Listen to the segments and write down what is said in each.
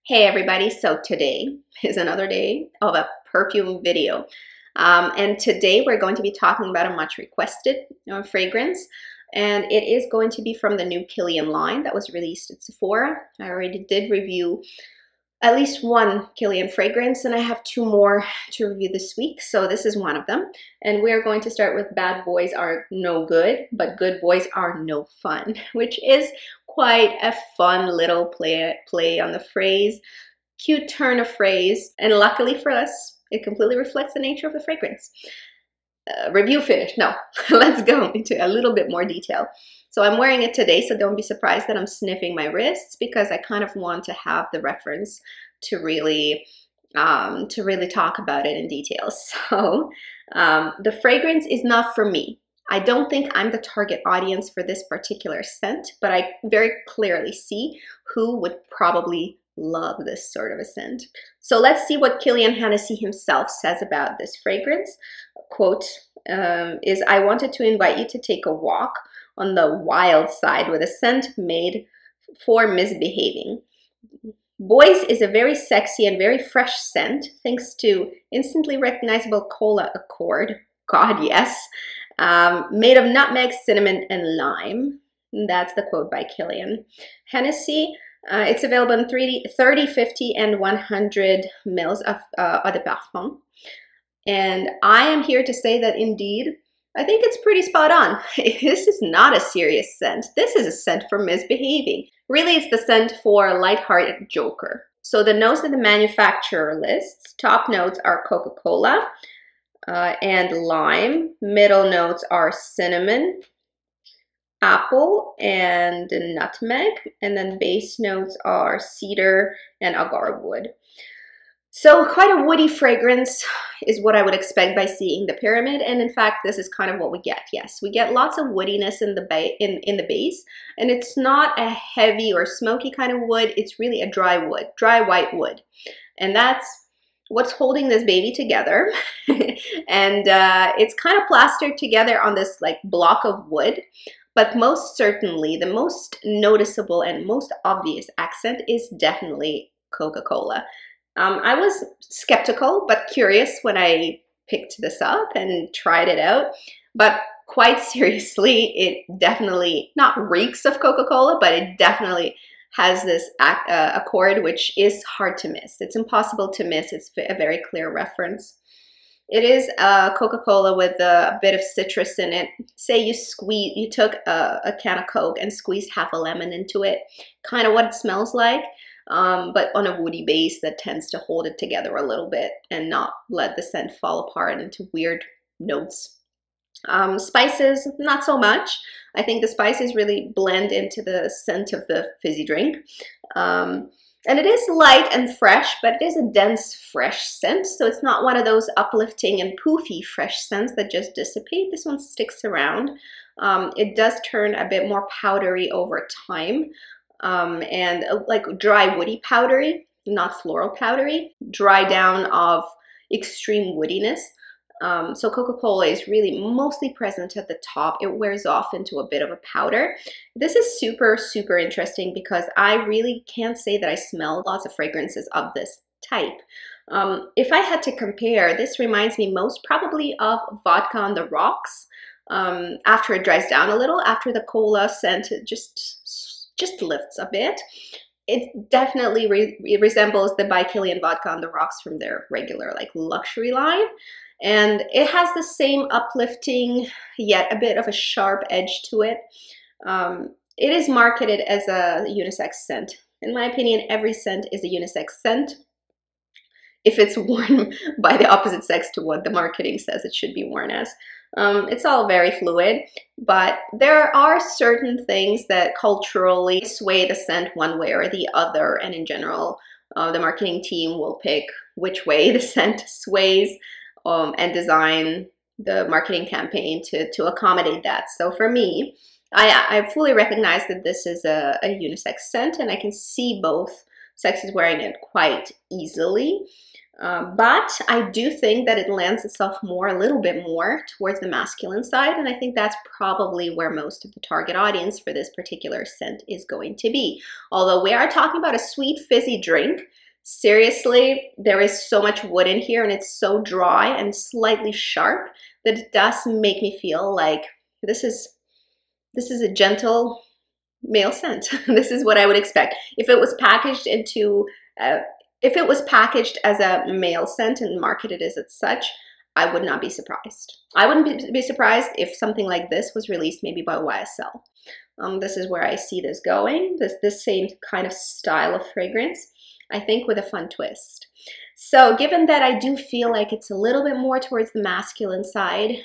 Hey everybody, so today is another day of a perfume video. And today we're going to be talking about a much requested fragrance, and it is going to be from the new Kilian line that was released at Sephora. I already did review at least one Kilian fragrance, and I have two more to review this week, so this is one of them. And we're going to start with Bad Boys Are No Good, but Good Boys Are No Fun, which is quite a fun little play on the phrase, cute turn of phrase, and luckily for us, it completely reflects the nature of the fragrance. Review finished. No, let's go into a little bit more detail. So I'm wearing it today, so don't be surprised that I'm sniffing my wrists, because I kind of want to have the reference to really talk about it in detail. So the fragrance is not for me. I don't think I'm the target audience for this particular scent, but I very clearly see who would probably love this sort of a scent. So let's see what Kilian Hennessy himself says about this fragrance. Quote is, "I wanted to invite you to take a walk on the wild side with a scent made for misbehaving. Boys is a very sexy and very fresh scent, thanks to instantly recognizable cola accord." God, yes. Made of nutmeg, cinnamon, and lime. That's the quote by Kilian. Hennessy, it's available in 30, 50, and 100 mils of eau de parfum. And I am here to say that indeed, I think it's pretty spot on. This is not a serious scent. This is a scent for misbehaving. Really, it's the scent for a lighthearted joker. So the notes that the manufacturer lists, top notes are Coca-Cola and lime. Middle notes are cinnamon, apple, and nutmeg. And then base notes are cedar and agar wood. So quite a woody fragrance is what I would expect by seeing the pyramid, and in fact this is kind of what we get. Yes, we get lots of woodiness in the base, and it's not a heavy or smoky kind of wood. It's really a dry wood, dry white wood, and that's what's holding this baby together. And it's kind of plastered together on this like block of wood. But most certainly the most noticeable and most obvious accent is definitely Coca-Cola. I was skeptical but curious when I picked this up and tried it out, but quite seriously, it definitely not reeks of Coca-Cola, but it definitely has this accord which is hard to miss. It's impossible to miss. It's a very clear reference. It is Coca-Cola with a bit of citrus in it. Say you took a can of Coke and squeezed half a lemon into it, kind of what it smells like. But on a woody base that tends to hold it together a little bit and not let the scent fall apart into weird notes. Spices, not so much. I think the spices really blend into the scent of the fizzy drink. And it is light and fresh, but it is a dense, fresh scent. So it's not one of those uplifting and poofy fresh scents that just dissipate. This one sticks around. It does turn a bit more powdery over time. And like dry woody powdery, not floral powdery, dry down of extreme woodiness. So Coca-Cola is really mostly present at the top. It wears off into a bit of a powder. This is super, super interesting because I really can't say that I smell lots of fragrances of this type. If I had to compare, this reminds me most probably of vodka on the rocks. After it dries down a little, after the cola scent just lifts a bit. It definitely resembles the by Kilian vodka on the rocks from their regular like luxury line. And it has the same uplifting, yet a bit of a sharp edge to it. It is marketed as a unisex scent. In my opinion, every scent is a unisex scent if it's worn by the opposite sex to what the marketing says it should be worn as. It's all very fluid, but there are certain things that culturally sway the scent one way or the other, and in general, the marketing team will pick which way the scent sways and design the marketing campaign to accommodate that. So for me, I fully recognize that this is a unisex scent, and I can see both Sexy is wearing it quite easily. But I do think that it lends itself a little bit more towards the masculine side, and I think that's probably where most of the target audience for this particular scent is going to be. Although we are talking about a sweet, fizzy drink, seriously, there is so much wood in here, and it's so dry and slightly sharp that it does make me feel like this is a gentle male scent. This is what I would expect. If it was packaged as a male scent and marketed as such, I would not be surprised. I wouldn't be surprised if something like this was released maybe by YSL. This is where I see this going, this same kind of style of fragrance, I think with a fun twist. So given that I do feel like it's a little bit more towards the masculine side,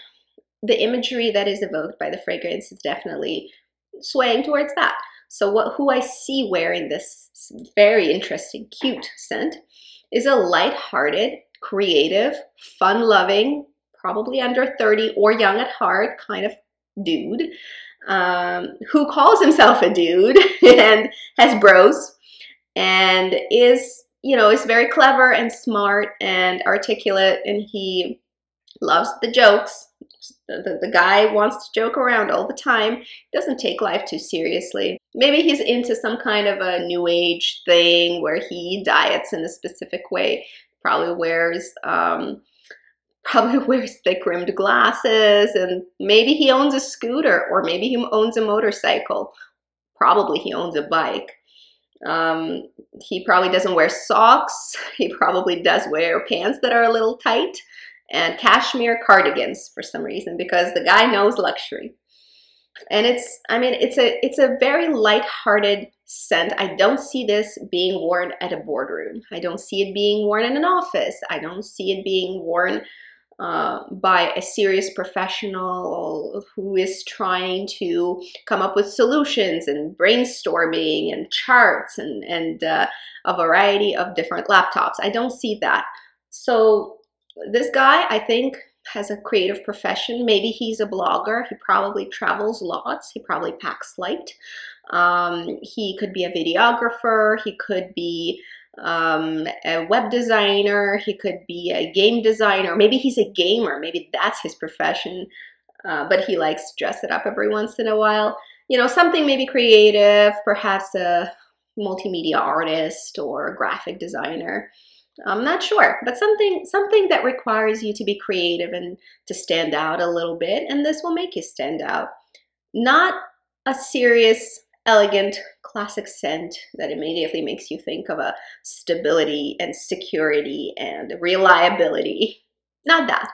the imagery that is evoked by the fragrance is definitely swaying towards that. So who I see wearing this very interesting, cute scent is a light-hearted, creative, fun-loving, probably under 30 or young at heart kind of dude who calls himself a dude and has bros and is very clever and smart and articulate, and he loves the jokes. The guy wants to joke around all the time, doesn't take life too seriously. Maybe he's into some kind of a new age thing where he diets in a specific way, probably wears thick-rimmed glasses, and maybe he owns a scooter, or maybe he owns a motorcycle. Probably he owns a bike. He probably doesn't wear socks. He probably does wear pants that are a little tight, and cashmere cardigans for some reason, because the guy knows luxury. And it's a very light-hearted scent. I don't see this being worn at a boardroom. I don't see it being worn in an office. I don't see it being worn by a serious professional who is trying to come up with solutions and brainstorming and charts and a variety of different laptops. I don't see that. So this guy, I think, has a creative profession. Maybe he's a blogger. He probably travels lots. He probably packs light. He could be a videographer. He could be a web designer. He could be a game designer. Maybe he's a gamer. Maybe that's his profession. But he likes to dress it up every once in a while. Something maybe creative, perhaps a multimedia artist or a graphic designer. I'm not sure, but something that requires you to be creative and to stand out a little bit, and this will make you stand out. Not a serious, elegant, classic scent that immediately makes you think of a stability and security and reliability. Not that.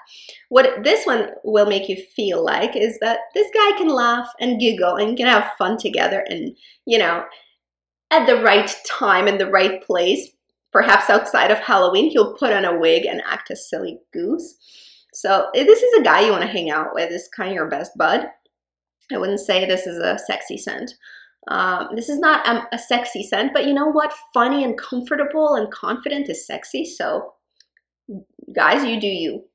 What this one will make you feel like is that this guy can laugh and giggle and can have fun together, and at the right time in the right place. Perhaps outside of Halloween, he'll put on a wig and act a silly goose. So this is a guy you want to hang out with. This is kind of your best bud. I wouldn't say this is a sexy scent. This is not a sexy scent, but you know what? Funny and comfortable and confident is sexy. So guys, you do you.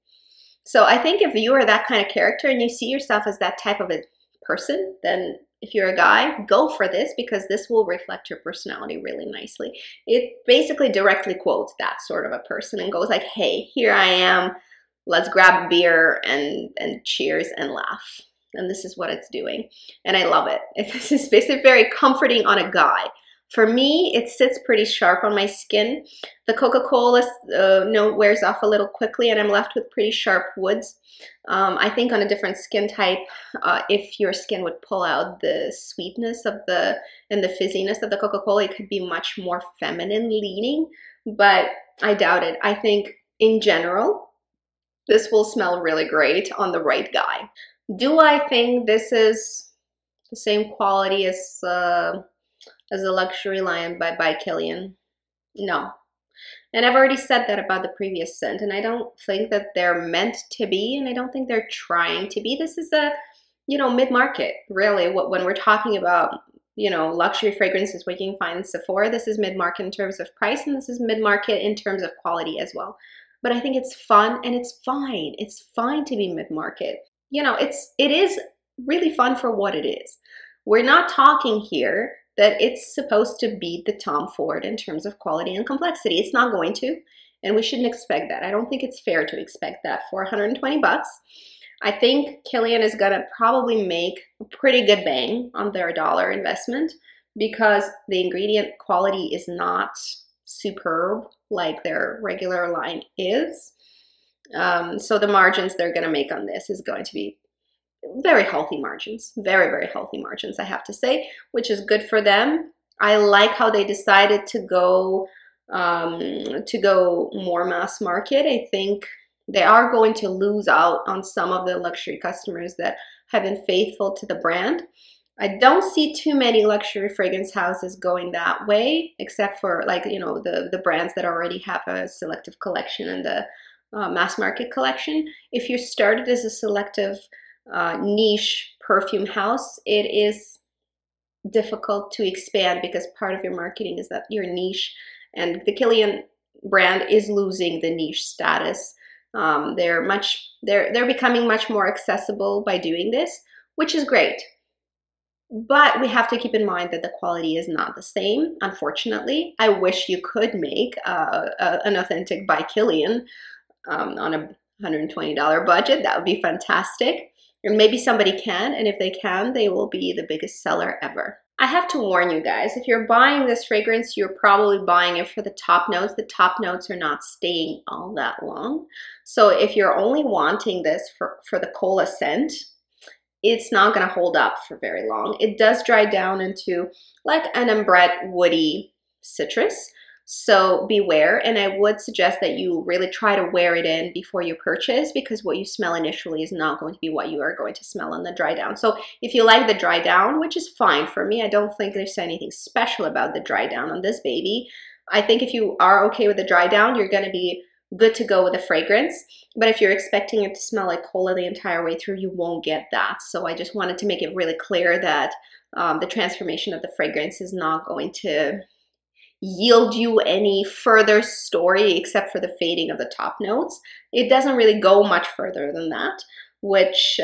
So I think if you are that kind of character and you see yourself as that type of a person, then if you're a guy, go for this, because this will reflect your personality really nicely. It basically directly quotes that sort of a person and goes like, hey, here I am, let's grab a beer and cheers and laugh. And this is what it's doing. And I love it. This is basically very comforting on a guy. For me, it sits pretty sharp on my skin. The Coca-Cola note wears off a little quickly, and I'm left with pretty sharp woods. I think on a different skin type, if your skin would pull out the sweetness and the fizziness of the Coca-Cola, it could be much more feminine leaning, but I doubt it. I think in general, this will smell really great on the right guy. Do I think this is the same quality as a luxury line by Kilian? No. And I've already said that about the previous scent, and I don't think that they're meant to be, and I don't think they're trying to be. This is a, mid-market, really. When we're talking about, luxury fragrances, what you can find in Sephora, this is mid-market in terms of price, and this is mid-market in terms of quality as well. But I think it's fun, and it's fine. It's fine to be mid-market. It is really fun for what it is. We're not talking here that it's supposed to beat the Tom Ford in terms of quality and complexity. It's not going to, and we shouldn't expect that. I don't think it's fair to expect that for 120 bucks. I think Kilian is gonna probably make a pretty good bang on their dollar investment because the ingredient quality is not superb like their regular line is. So the margins they're gonna make on this is going to be very healthy margins, very, very healthy margins, I have to say, which is good for them. I like how they decided to go more mass market. I think they are going to lose out on some of the luxury customers that have been faithful to the brand. I don't see too many luxury fragrance houses going that way, except for like, you know, the brands that already have a selective collection and the mass market collection. If you started as a selective niche perfume house, it is difficult to expand because part of your marketing is that you're niche, and the Kilian brand is losing the niche status. They're becoming much more accessible by doing this, which is great. But we have to keep in mind that the quality is not the same, unfortunately. I wish you could make an authentic by Kilian on a $120 budget. That would be fantastic. And maybe somebody can, and if they can, they will be the biggest seller ever. I have to warn you guys, if you're buying this fragrance, you're probably buying it for the top notes. The top notes are not staying all that long. So if you're only wanting this for the cola scent, it's not gonna hold up for very long. It does dry down into like an ambrette woody citrus. So beware, and I would suggest that you really try to wear it in before you purchase, because what you smell initially is not going to be what you are going to smell in the dry down. So if you like the dry down, which is fine for me, I don't think there's anything special about the dry down on this baby. I think if you are okay with the dry down, you're gonna be good to go with the fragrance. But if you're expecting it to smell like cola the entire way through, you won't get that. So I just wanted to make it really clear that the transformation of the fragrance is not going to yield you any further story except for the fading of the top notes. It doesn't really go much further than that, which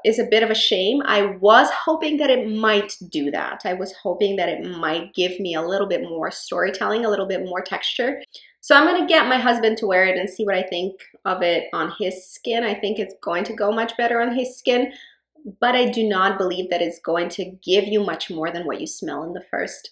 is a bit of a shame. I was hoping that it might do that. I was hoping that it might give me a little bit more storytelling, a little bit more texture. So I'm gonna get my husband to wear it and see what I think of it on his skin. I think it's going to go much better on his skin, but I do not believe that it's going to give you much more than what you smell in the first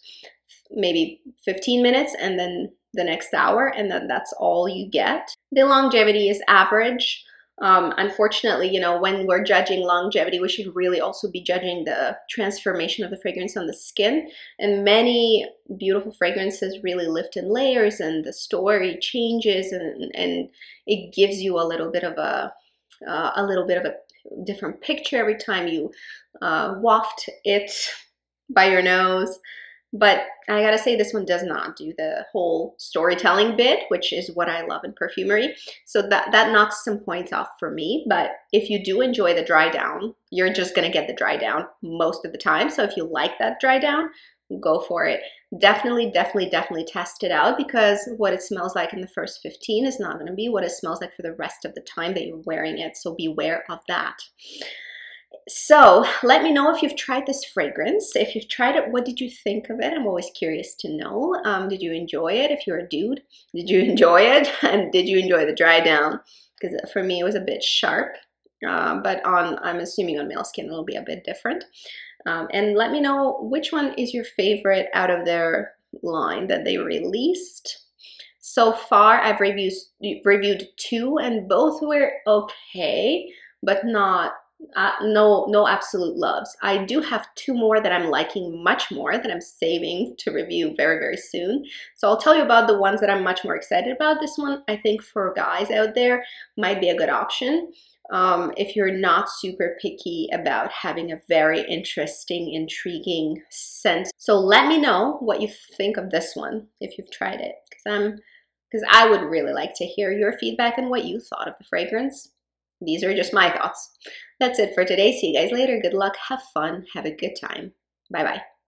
maybe 15 minutes and then the next hour, and then that's all you get. The longevity is average. Unfortunately, you know, when we're judging longevity, we should really also be judging the transformation of the fragrance on the skin. And many beautiful fragrances really lift in layers, and the story changes, and it gives you a little bit of a different picture every time you waft it by your nose. But I gotta say, this one does not do the whole storytelling bit, which is what I love in perfumery. So that knocks some points off for me. But if you do enjoy the dry down, you're just gonna get the dry down most of the time. So if you like that dry down, go for it. Definitely test it out, because what it smells like in the first 15 is not gonna be what it smells like for the rest of the time that you're wearing it. So beware of that. So let me know if you've tried this fragrance. If you've tried it, what did you think of it? I'm always curious to know. Did you enjoy it? If you're a dude, did you enjoy it? And did you enjoy the dry down? Because for me, it was a bit sharp, but I'm assuming on male skin, it'll be a bit different. And let me know which one is your favorite out of their line that they released. So far, I've reviewed 2, and both were okay, but not no absolute loves. I do have 2 more that I'm liking much more, that I'm saving to review very soon. So I'll tell you about the ones that I'm much more excited about. This one, I think for guys out there, might be a good option if you're not super picky about having a very interesting, intriguing scent. So let me know what you think of this one if you've tried it, because I would really like to hear your feedback and what you thought of the fragrance. These are just my thoughts. That's it for today. See you guys later. Good luck. Have fun. Have a good time. Bye-bye.